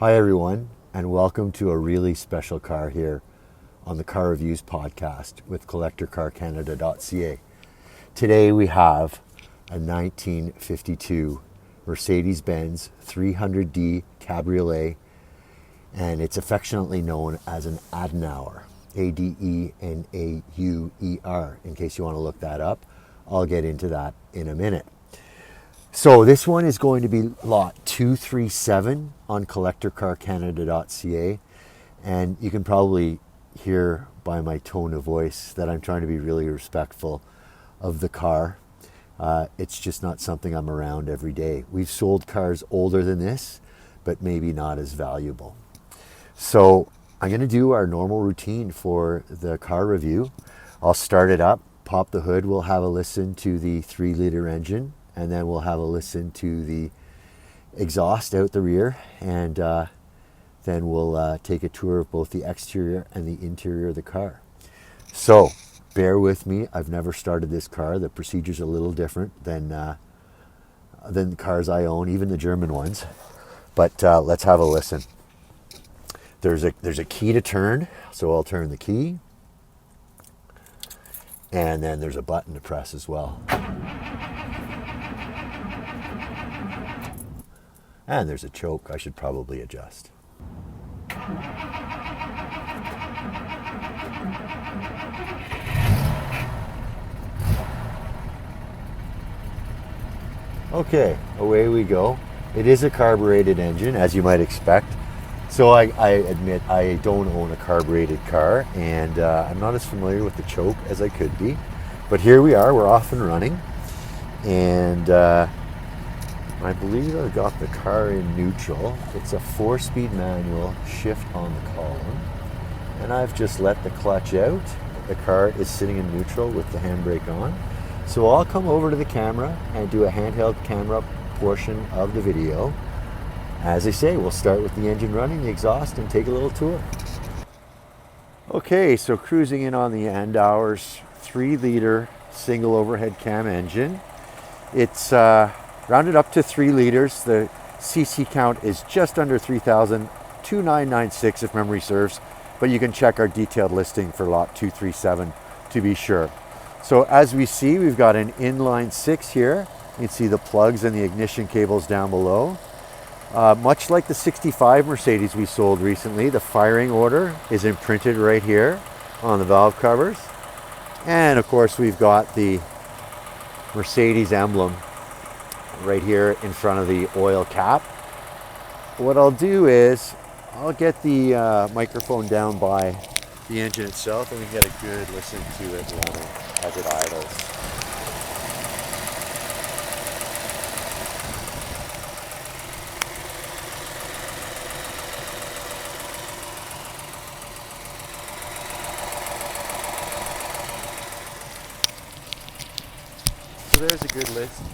Hi everyone, and welcome to a really special car here on the Car Reviews podcast with CollectorCarCanada.CA. Today we have a 1952 Mercedes-Benz 300D Cabriolet, and it's affectionately known as an Adenauer, Adenauer, in case you want to look that up. I'll get into that in a minute. So this one is going to be lot 237 on CollectorCarCanada.CA, and you can probably hear by my tone of voice that I'm trying to be really respectful of the car. It's just not something I'm around every day. We've sold cars older than this, but maybe not as valuable. So I'm going to do our normal routine for the car review. I'll start it up, pop the hood, we'll have a listen to the 3-liter engine, and then we'll have a listen to the exhaust out the rear, and then we'll take a tour of both the exterior and the interior of the car. So bear with me, I've never started this car. The procedure's a little different than cars I own, even the German ones. But let's have a listen. There's a key to turn, so I'll turn the key. And then there's a button to press as well. And there's a choke I should probably adjust. Okay, away we go. It is a carbureted engine, as you might expect. So I admit I don't own a carbureted car, and I'm not as familiar with the choke as I could be. But here we are, we're off and running. And I believe I've got the car in neutral. It's a 4-speed manual, shift on the column. And I've just let the clutch out. The car is sitting in neutral with the handbrake on. So I'll come over to the camera and do a handheld camera portion of the video. As I say, we'll start with the engine running, the exhaust, and take a little tour. Okay, so cruising in on the Adenauer's 3-liter single overhead cam engine. It's rounded up to 3 liters. The cc count is just under 3,000, 2,996 if memory serves, but you can check our detailed listing for lot 237 to be sure. So as we see, we've got an inline 6 here. You can see the plugs and the ignition cables down below. Much like the 65 Mercedes we sold recently, the firing order is imprinted right here on the valve covers. And of course we've got the Mercedes emblem right here in front of the oil cap. What I'll do is I'll get the microphone down by the engine itself, and we can get a good listen to it running as it idles.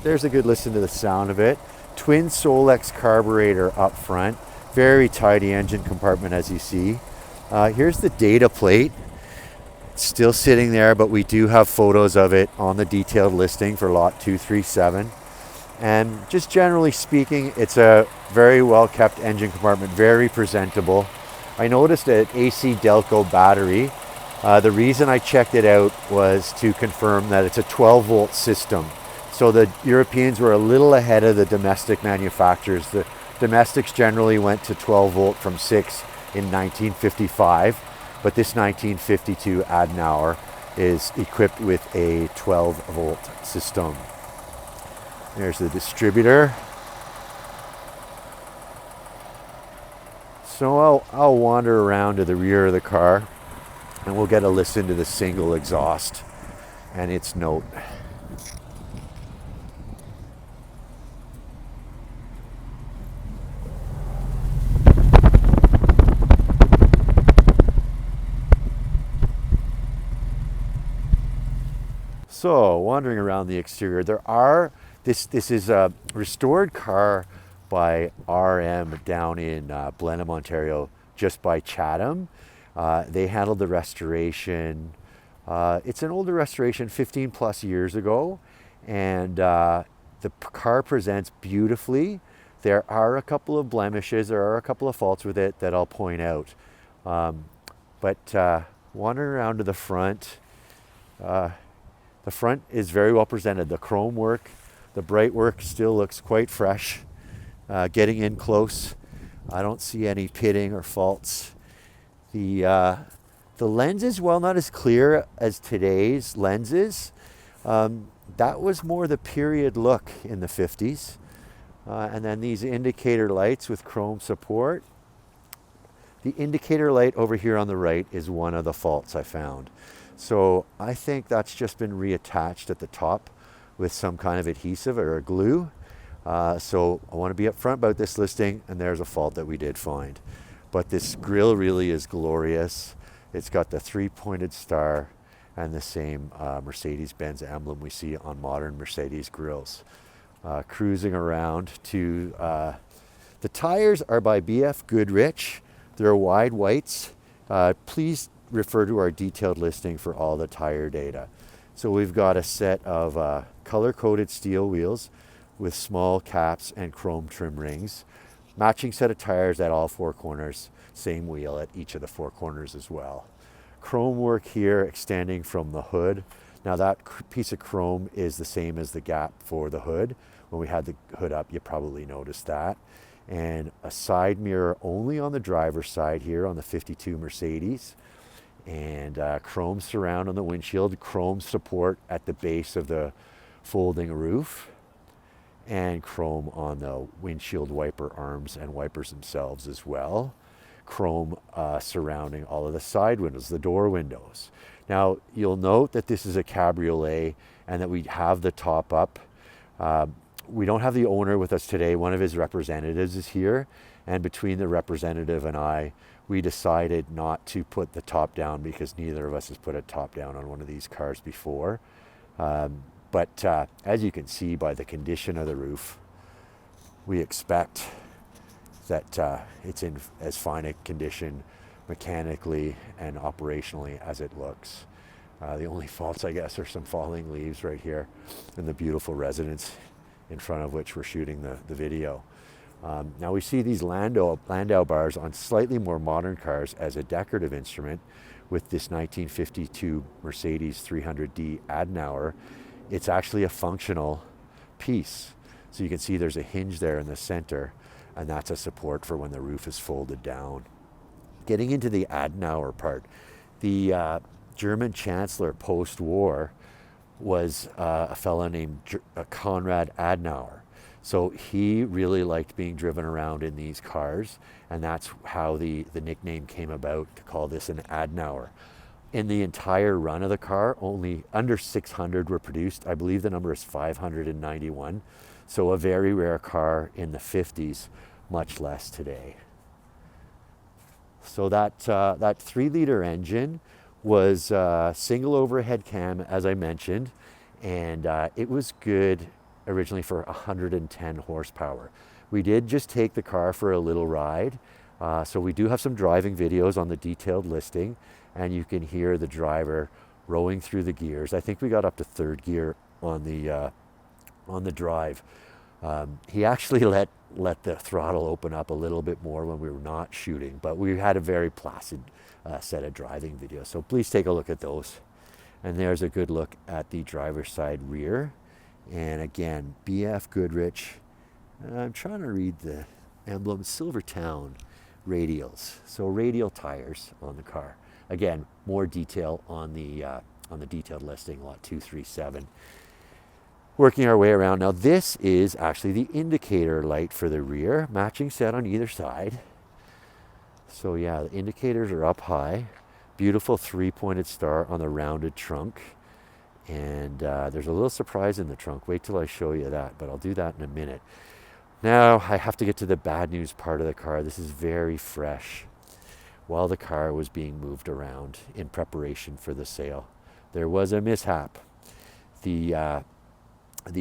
There's a good listen to the sound of it. Twin Solex carburetor up front. Very tidy engine compartment, as you see. Here's the data plate. It's still sitting there, but we do have photos of it on the detailed listing for lot 237. And just generally speaking, it's a very well kept engine compartment, very presentable. I noticed an AC Delco battery. The reason I checked it out was to confirm that it's a 12-volt system. So the Europeans were a little ahead of the domestic manufacturers. The domestics generally went to 12 volt from 6 in 1955, but this 1952 Adenauer is equipped with a 12 volt system. There's the distributor. So I'll wander around to the rear of the car, and we'll get a listen to the single exhaust and its note. So wandering around the exterior, this is a restored car by RM down in Blenheim, Ontario, just by Chatham. They handled the restoration. It's an older restoration, 15 plus years ago, and the car presents beautifully. There are a couple of blemishes, there are a couple of faults with it that I'll point out. But wandering around to the front is very well presented. The chrome work, the bright work still looks quite fresh. Getting in close, I don't see any pitting or faults. The lenses, while not as clear as today's lenses, that was more the period look in the 50s. And then these indicator lights with chrome support. The indicator light over here on the right is one of the faults I found. So I think that's just been reattached at the top with some kind of adhesive or a glue. So I want to be upfront about this listing, and there's a fault that we did find. But this grille really is glorious. It's got the 3-pointed star and the same Mercedes-Benz emblem we see on modern Mercedes grilles. Cruising around to, the tires are by BF Goodrich. They're wide whites. Please refer to our detailed listing for all the tire data. So we've got a set of color-coded steel wheels with small caps and chrome trim rings. Matching set of tires at all 4 corners. Same wheel at each of the 4 corners as well. Chrome work here extending from the hood. Now that piece of chrome is the same as the gap for the hood. When we had the hood up, you probably noticed that. And a side mirror only on the driver's side here on the 52 Mercedes. And chrome surround on the windshield, chrome support at the base of the folding roof, and chrome on the windshield wiper arms and wipers themselves as well. Chrome surrounding all of the side windows, the door windows. Now you'll note that this is a Cabriolet and that we have the top up. We don't have the owner with us today. One of his representatives is here, and between the representative and I, we decided not to put the top down because neither of us has put a top down on one of these cars before. But as you can see by the condition of the roof, we expect that it's in as fine a condition mechanically and operationally as it looks. The only faults, I guess, are some falling leaves right here and the beautiful residence in front of which we're shooting the video. Now we see these Landau bars on slightly more modern cars as a decorative instrument with this 1952 Mercedes 300D Adenauer. It's actually a functional piece. So you can see there's a hinge there in the center, and that's a support for when the roof is folded down. Getting into the Adenauer part, the German Chancellor post-war was a fellow named Konrad Adenauer. So he really liked being driven around in these cars, and that's how the nickname came about, to call this an Adenauer. In the entire run of the car, only under 600 were produced. I believe the number is 591. So a very rare car in the 50s, much less today. So that 3-liter engine was single overhead cam, as I mentioned, and it was good originally for 110 horsepower. We did just take the car for a little ride, so we do have some driving videos on the detailed listing, and you can hear the driver rowing through the gears. I think we got up to 3rd gear on the drive. He actually let the throttle open up a little bit more when we were not shooting, but we had a very placid set of driving videos, so please take a look at those. And there's a good look at the driver's side rear, and again, BF Goodrich. I'm trying to read the emblem, Silvertown radials, so radial tires on the car. Again, more detail on the detailed listing, lot 237. Working our way around now, this is actually the indicator light for the rear, matching set on either side. So yeah, the indicators are up high. Beautiful 3-pointed star on the rounded trunk. And there's a little surprise in the trunk. Wait till I show you that, but I'll do that in a minute. Now I have to get to the bad news part of the car. This is very fresh. While the car was being moved around in preparation for the sale, there was a mishap. The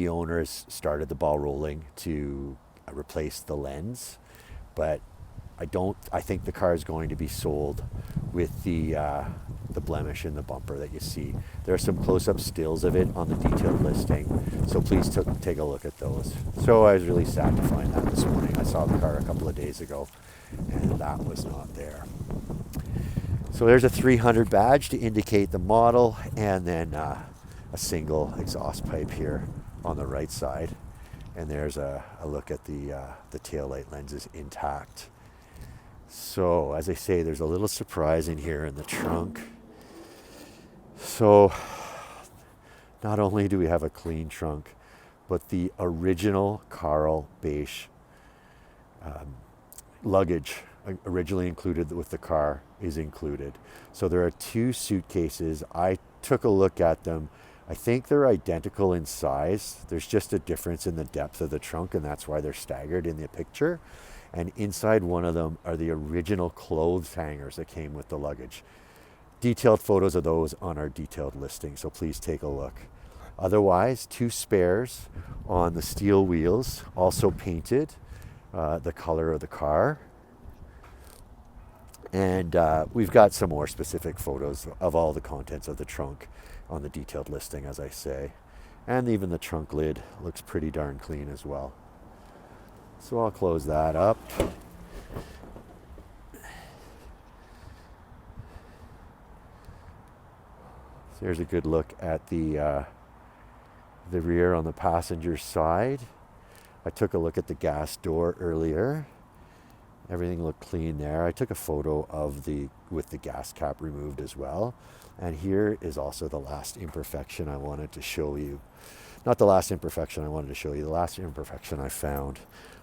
owners started the ball rolling to replace the lens, but I think the car is going to be sold with the the blemish in the bumper that you see. There are some close-up stills of it on the detailed listing, so please take a look at those. So I was really sad to find that this morning. I saw the car a couple of days ago, and that was not there. So there's a 300 badge to indicate the model, and then a single exhaust pipe here on the right side. And there's a look at the taillight lenses intact. So as I say, there's a little surprise in here in the trunk. So not only do we have a clean trunk, but the original Carl beige luggage originally included with the car is included. So there are 2 suitcases. I took a look at them. I think they're identical in size. There's just a difference in the depth of the trunk, and that's why they're staggered in the picture. And inside one of them are the original clothes hangers that came with the luggage. Detailed photos of those on our detailed listing, so please take a look. Otherwise, 2 spares on the steel wheels, also painted the color of the car. And we've got some more specific photos of all the contents of the trunk on the detailed listing, as I say. And even the trunk lid looks pretty darn clean as well. So I'll close that up. So here's a good look at the rear on the passenger side. I took a look at the gas door earlier. Everything looked clean there. I took a photo of with the gas cap removed as well. And here is also the last imperfection I wanted to show you. Not the last imperfection I wanted to show you, the last imperfection I found.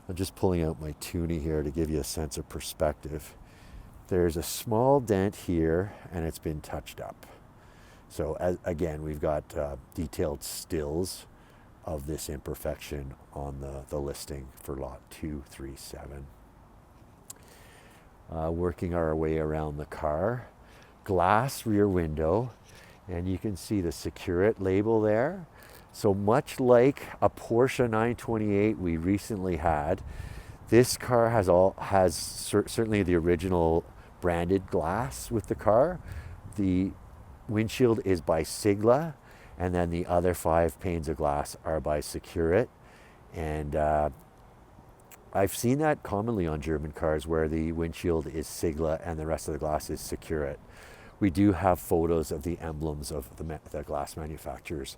I'm just pulling out my Toonie here to give you a sense of perspective. There's a small dent here, and it's been touched up. So again, we've got detailed stills of this imperfection on the listing for lot 237. Working our way around the car. Glass rear window, and you can see the Secure-It label there. So much like a Porsche 928 we recently had, this car has certainly the original branded glass with the car. The windshield is by Sigla, and then the other 5 panes of glass are by Secure-It. And I've seen that commonly on German cars where the windshield is Sigla and the rest of the glass is Secure-It. We do have photos of the emblems of the glass manufacturers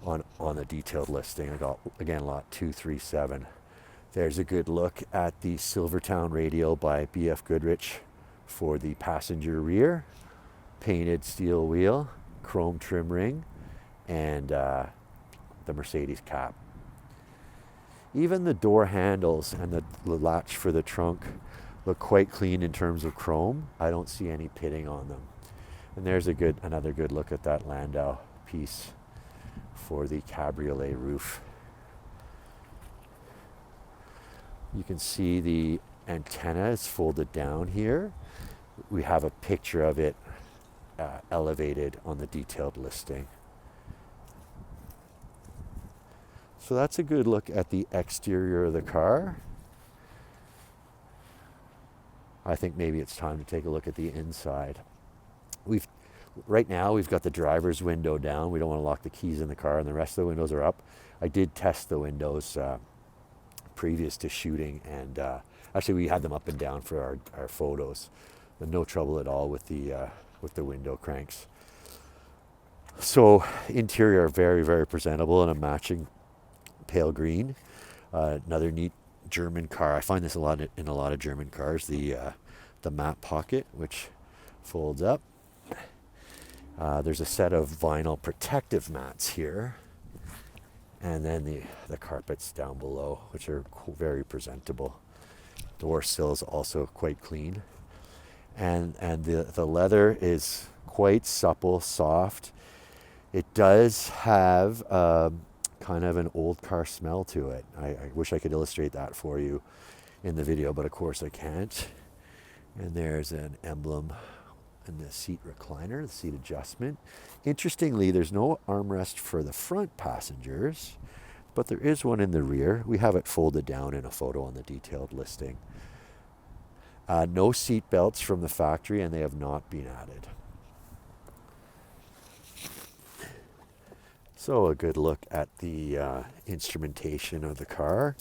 on the detailed listing. I got, again, lot 237. There's a good look at the Silvertown radial by BF Goodrich for the passenger rear. Painted steel wheel, chrome trim ring, and the Mercedes cap. Even the door handles and the latch for the trunk look quite clean in terms of chrome. I don't see any pitting on them. And there's another good look at that Landau piece for the Cabriolet roof. You can see the antenna is folded down here. We have a picture of it elevated on the detailed listing. So that's a good look at the exterior of the car. I think maybe it's time to take a look at the inside. Right now we've got the driver's window down. We don't want to lock the keys in the car, and the rest of the windows are up. I did test the windows previous to shooting, and actually we had them up and down for our photos. But no trouble at all with the window cranks. So interior very, very presentable, and a matching pale green. Another neat German car. I find this in a lot of German cars. The map pocket, which folds up. There's a set of vinyl protective mats here, and then the carpets down below, which are very presentable. Door sills also quite clean, and the leather is quite supple, soft. It does have kind of an old car smell to it. I wish I could illustrate that for you in the video, but of course I can't. And there's an emblem in the seat recliner, the seat adjustment. Interestingly, there's no armrest for the front passengers, but there is one in the rear. We have it folded down in a photo on the detailed listing. No seat belts from the factory, and they have not been added. So a good look at the instrumentation of the car.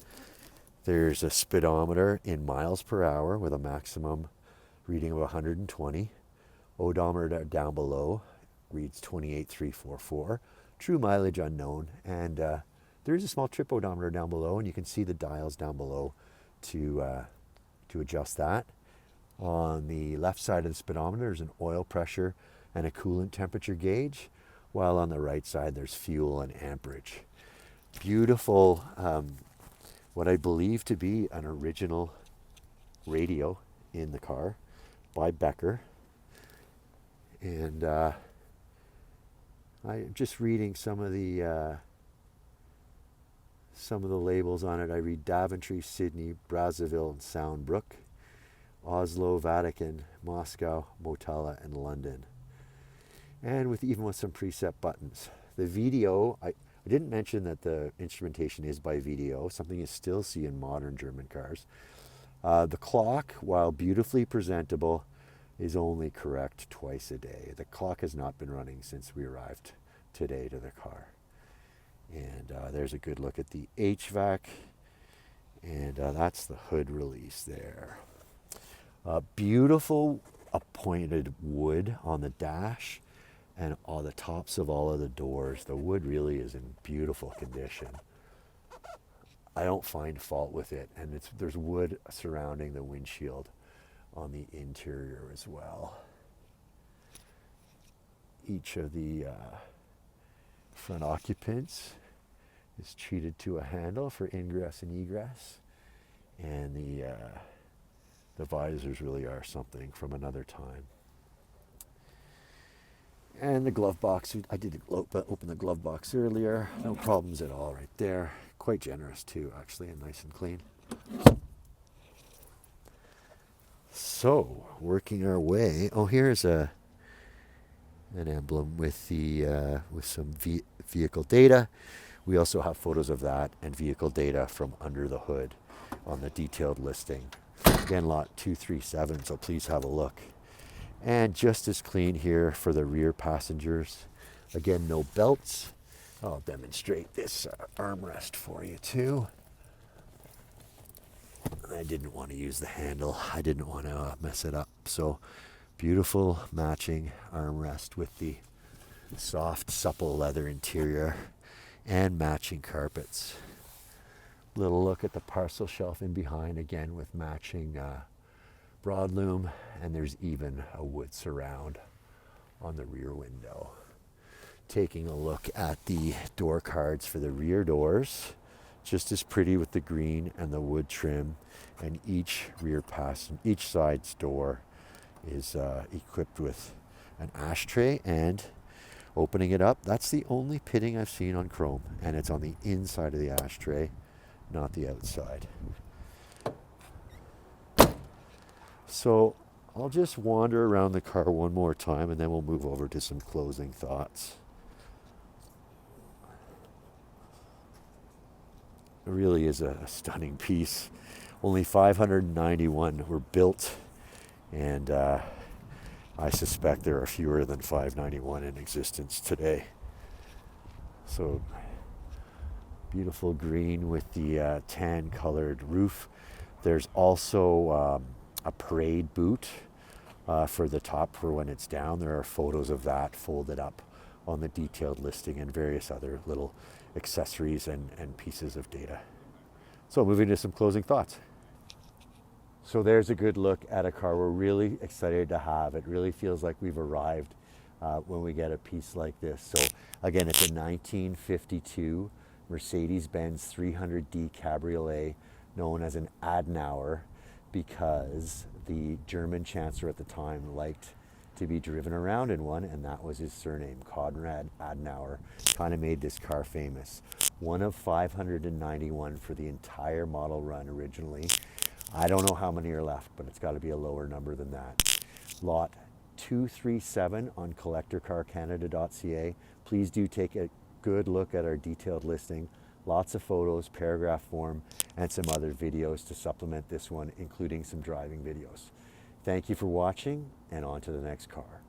There's a speedometer in miles per hour with a maximum reading of 120. Odometer down below reads 28,344. True mileage unknown. And there is a small trip odometer down below, and you can see the dials down below to adjust that. On the left side of the speedometer, there's an oil pressure and a coolant temperature gauge, while on the right side there's fuel and amperage. Beautiful, what I believe to be an original radio in the car by Becker. And I'm just reading some of the labels on it. I read Daventry, Sydney, Brazzaville, and Soundbrook, Oslo, Vatican, Moscow, Motala, and London. And even with some preset buttons. The VDO, I didn't mention that the instrumentation is by VDO, something you still see in modern German cars. The clock, while beautifully presentable, is only correct twice a day. The clock has not been running since we arrived today to the car. And there's a good look at the HVAC, and that's the hood release there. Beautiful appointed wood on the dash and all the tops of all of the doors. The wood really is in beautiful condition. I don't find fault with it, and there's wood surrounding the windshield on the interior as well. Each of the front occupants is treated to a handle for ingress and egress, and the visors really are something from another time. And the glove box, I did open the glove box earlier, no problems at all right there. Quite generous too, actually, and nice and clean. So, working our way, here's an emblem with some vehicle data. We also have photos of that and vehicle data from under the hood on the detailed listing. Again, lot 237, so please have a look. And just as clean here for the rear passengers. Again, no belts. I'll demonstrate this armrest for you too. I didn't want to use the handle. I didn't want to mess it up. So beautiful matching armrest with the soft, supple leather interior and matching carpets. Little look at the parcel shelf in behind, again with matching broadloom, and there's even a wood surround on the rear window. Taking a look at the door cards for the rear doors, just as pretty with the green and the wood trim, and each side's door is equipped with an ashtray, and opening it up, that's the only pitting I've seen on chrome, and it's on the inside of the ashtray, not the outside. So I'll just wander around the car one more time, and then we'll move over to some closing thoughts. It really is a stunning piece. Only 591 were built, and I suspect there are fewer than 591 in existence today. So beautiful green with the tan colored roof. There's also a parade boot for the top for when it's down. There are photos of that folded up on the detailed listing, and various other little accessories and pieces of data. So moving to some closing thoughts. So there's a good look at a car we're really excited to have. It really feels like we've arrived when we get a piece like this. So again, it's a 1952 Mercedes-Benz 300D Cabriolet, known as an Adenauer, because the German chancellor at the time liked to be driven around in one, and that was his surname. Konrad Adenauer kind of made this car famous. One of 591 for the entire model run originally. I don't know how many are left, but it's got to be a lower number than that. Lot 237 on CollectorCarCanada.CA. Please do take a good look at our detailed listing. Lots of photos, paragraph form, and some other videos to supplement this one, including some driving videos. Thank you for watching, and on to the next car.